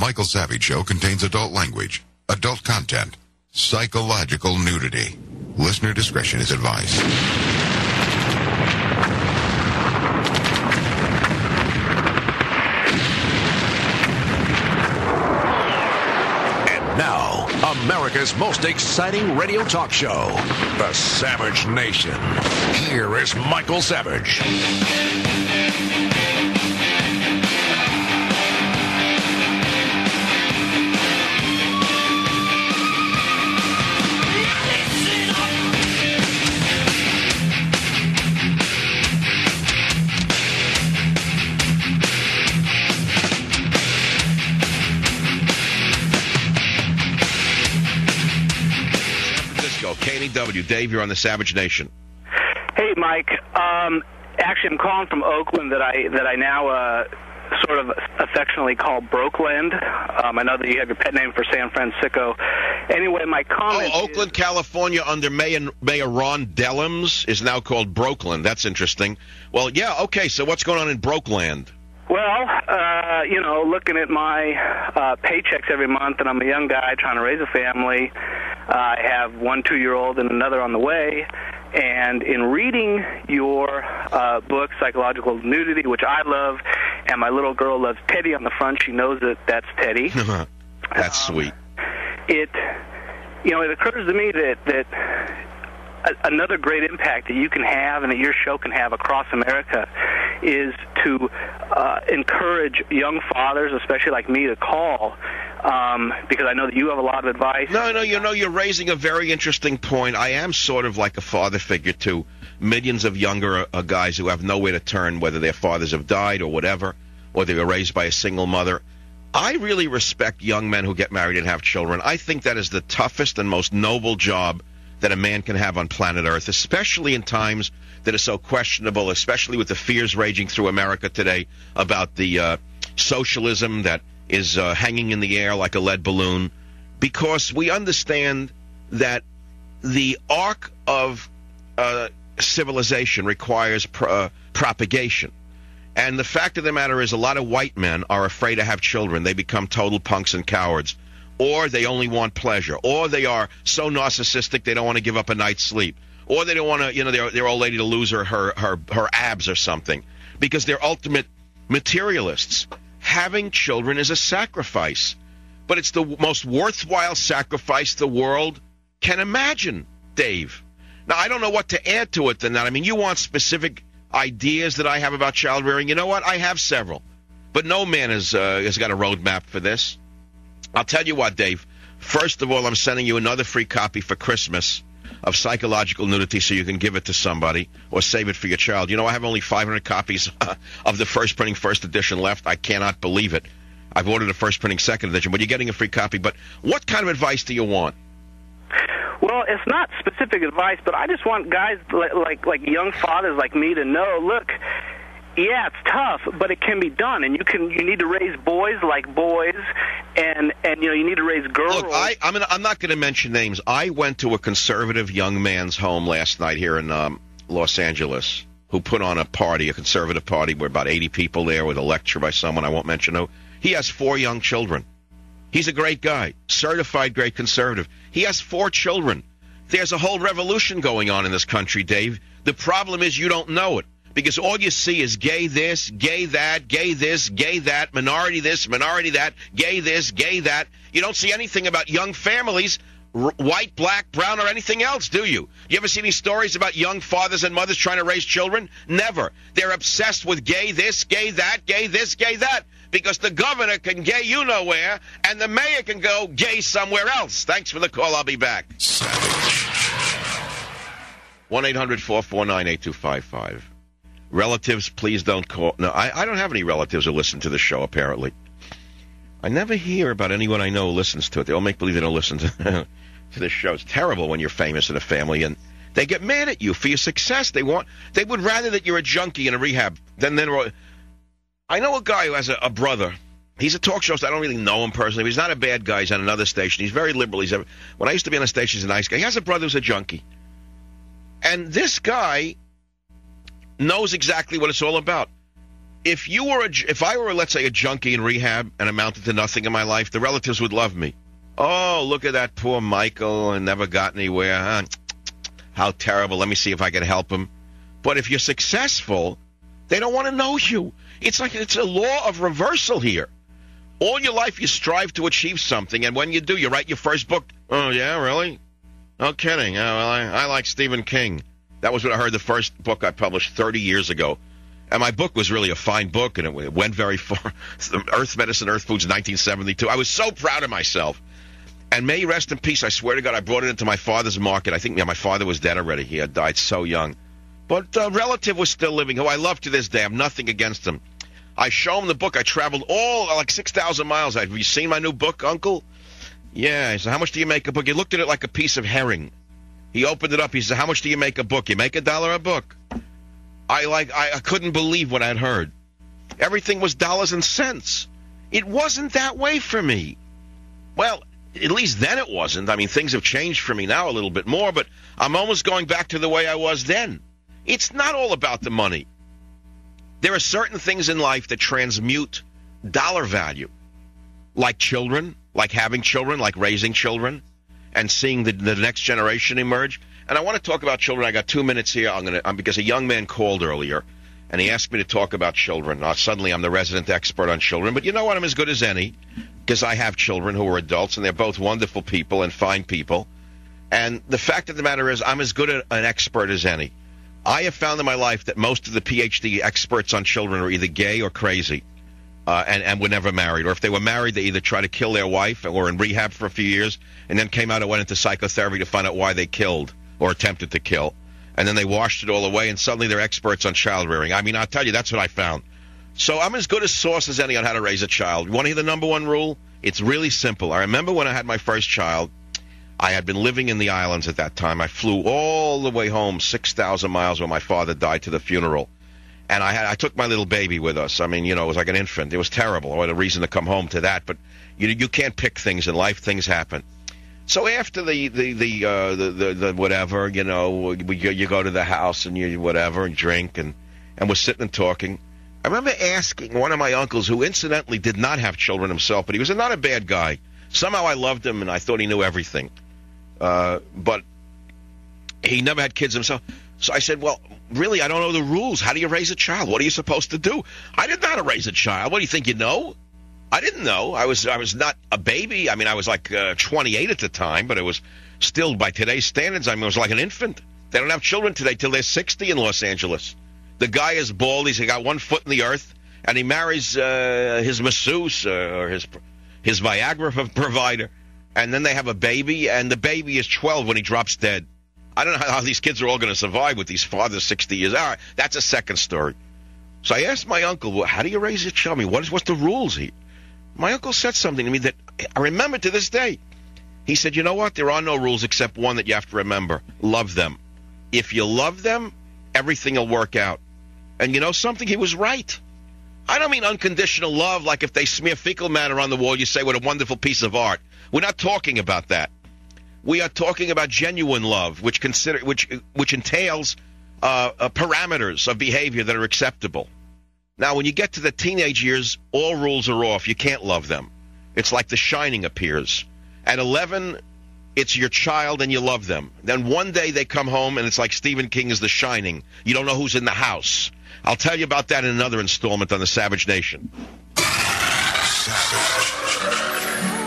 Michael Savage Show contains adult language, adult content, psychological nudity. Listener discretion is advised. And now, America's most exciting radio talk show, The Savage Nation. Here is Michael Savage. KNEW. Dave, you're on the Savage Nation. Hey, Mike. Actually, I'm calling from Oakland that I now sort of affectionately call Brokeland. I know that you have your pet name for San Francisco. Anyway, my comment Oakland, California, under Mayor Ron Dellums is now called Brokeland. That's interesting. Well, yeah, okay, so what's going on in Brokeland? Well, looking at my paychecks every month, and I'm a young guy trying to raise a family. I have one 2-year-old and another on the way. And in reading your book, Psychological Nudity, which I love, and my little girl loves Teddy on the front, she knows that that's Teddy. That's sweet. It occurs to me that another great impact that you can have and that your show can have across America is to encourage young fathers, especially like me, to call, because I know that you have a lot of advice. No, you're raising a very interesting point. I am sort of like a father figure to millions of younger guys who have nowhere to turn, whether their fathers have died or whatever, or they were raised by a single mother. I really respect young men who get married and have children. I think that is the toughest and most noble job that a man can have on planet Earth, especially in times that are so questionable, especially with the fears raging through America today about the socialism that is hanging in the air like a lead balloon, because we understand that the arc of civilization requires propagation. And the fact of the matter is a lot of white men are afraid to have children. They become total punks and cowards. Or they only want pleasure, or they are so narcissistic they don't want to give up a night's sleep, or they don't want to, their old lady to lose her abs or something, because they're ultimate materialists. Having children is a sacrifice, but it's the most worthwhile sacrifice the world can imagine, Dave. Now, I don't know what to add to it than that. I mean, you want specific ideas that I have about child rearing. You know what? I have several, but no man has got a roadmap for this. I'll tell you what, Dave. First of all, I'm sending you another free copy for Christmas of Psychological Nudity so you can give it to somebody or save it for your child. You know, I have only 500 copies of the first printing first edition left. I cannot believe it. I've ordered a first printing second edition, but you're getting a free copy. But what kind of advice do you want? Well, it's not specific advice, but I just want guys like young fathers like me to know, look, yeah, it's tough, but it can be done, and you need to raise boys like boys, and you need to raise girls. Look, I'm not going to mention names. I went to a conservative young man's home last night here in Los Angeles, who put on a conservative party. We're about 80 people there with a lecture by someone I won't mention who. He has 4 young children. He's a great guy, certified great conservative. He has 4 children. There's a whole revolution going on in this country, Dave. The problem is you don't know it. Because all you see is gay this, gay that, gay this, gay that, minority this, minority that, gay this, gay that. You don't see anything about young families, white, black, brown, or anything else, do you? You ever see any stories about young fathers and mothers trying to raise children? Never. They're obsessed with gay this, gay that, gay this, gay that. Because the governor can gay you nowhere, and the mayor can go gay somewhere else. Thanks for the call. I'll be back. 1-800-449-8255. Relatives, please don't call. No, I don't have any relatives who listen to the show, apparently. I never hear about anyone I know who listens to it. They all make believe they don't listen to this show. It's terrible when you're famous in a family, and they get mad at you for your success. They would rather that you're a junkie in a rehab than I know a guy who has a brother. He's a talk show host. I don't really know him personally, but he's not a bad guy. He's on another station. He's very liberal. When I used to be on a station, he's a nice guy. He has a brother who's a junkie. And this guy knows exactly what it's all about. if I were, let's say, a junkie in rehab and amounted to nothing in my life, the relatives would love me. Oh, look at that poor Michael and never got anywhere. Huh? How terrible. Let me see if I can help him. But if you're successful, they don't want to know you. It's like it's a law of reversal here. All your life you strive to achieve something, and when you do, you write your first book. Oh, yeah, really? No kidding. Oh, well, I like Stephen King. That was what I heard the first book I published 30 years ago. And my book was really a fine book, and it went very far. Earth Medicine, Earth Foods, 1972. I was so proud of myself. And may he rest in peace. I swear to God, I brought it into my father's market. I think my father was dead already. He had died so young. But a relative was still living, who I love to this day. I'm nothing against him. I show him the book. I traveled like 6,000 miles. Have you seen my new book, Uncle? Yeah. He said, how much do you make a book? He looked at it like a piece of herring. He opened it up. He said, how much do you make a book? You make $1 a book. I couldn't believe what I'd heard. Everything was dollars and cents. It wasn't that way for me. Well, at least then it wasn't. I mean, things have changed for me now a little bit more, but I'm almost going back to the way I was then. It's not all about the money. There are certain things in life that transmute dollar value, like children, like having children, like raising children, and seeing the next generation emerge. And I want to talk about children. I got 2 minutes here. Because a young man called earlier, and he asked me to talk about children. Suddenly, I'm the resident expert on children. But you know what? I'm as good as any, because I have children who are adults, and they're both wonderful people and fine people. And the fact of the matter is, I'm as good an expert as any. I have found in my life that most of the PhD experts on children are either gay or crazy, and were never married. Or if they were married, they either tried to kill their wife or were in rehab for a few years, and then came out and went into psychotherapy to find out why they killed or attempted to kill. And then they washed it all away, and suddenly they're experts on child rearing. I mean, I'll tell you, that's what I found. So I'm as good a source as any on how to raise a child. You want to hear the number one rule? It's really simple. I remember when I had my first child, I had been living in the islands at that time. I flew all the way home, 6,000 miles, when my father died, to the funeral. And I took my little baby with us. I mean, it was like an infant. It was terrible. I had a reason to come home to that. But you can't pick things in life. Things happen. So after the whatever, you go to the house and you whatever and drink and we're sitting and talking. I remember asking one of my uncles, who incidentally did not have children himself, but he was not a bad guy. Somehow I loved him and I thought he knew everything. But he never had kids himself. So I said, well, really, I don't know the rules. How do you raise a child? What are you supposed to do? I didn't know how to raise a child. What do you think you know? I didn't know. I was not a baby. I mean, I was like 28 at the time, but it was still, by today's standards, I was like an infant. They don't have children today till they're 60 in Los Angeles. The guy is bald. He's got 1 foot in the earth, and he marries his masseuse or his Viagra provider, and then they have a baby, and the baby is 12 when he drops dead. I don't know how these kids are all going to survive with these fathers 60 years. All right, that's a second story. So I asked my uncle, well, how do you raise a child? I mean, what's the rules here? My uncle said something to me that I remember to this day. He said, you know what? There are no rules except one that you have to remember. Love them. If you love them, everything will work out. And you know something? He was right. I don't mean unconditional love, like if they smear fecal matter on the wall, you say, what a wonderful piece of art. We're not talking about that. We are talking about genuine love, which entails parameters of behavior that are acceptable. Now, when you get to the teenage years, all rules are off. You can't love them. It's like The Shining appears. At 11, it's your child and you love them. Then one day they come home and it's like Stephen King is The Shining. You don't know who's in the house. I'll tell you about that in another installment on the Savage Nation. Savage.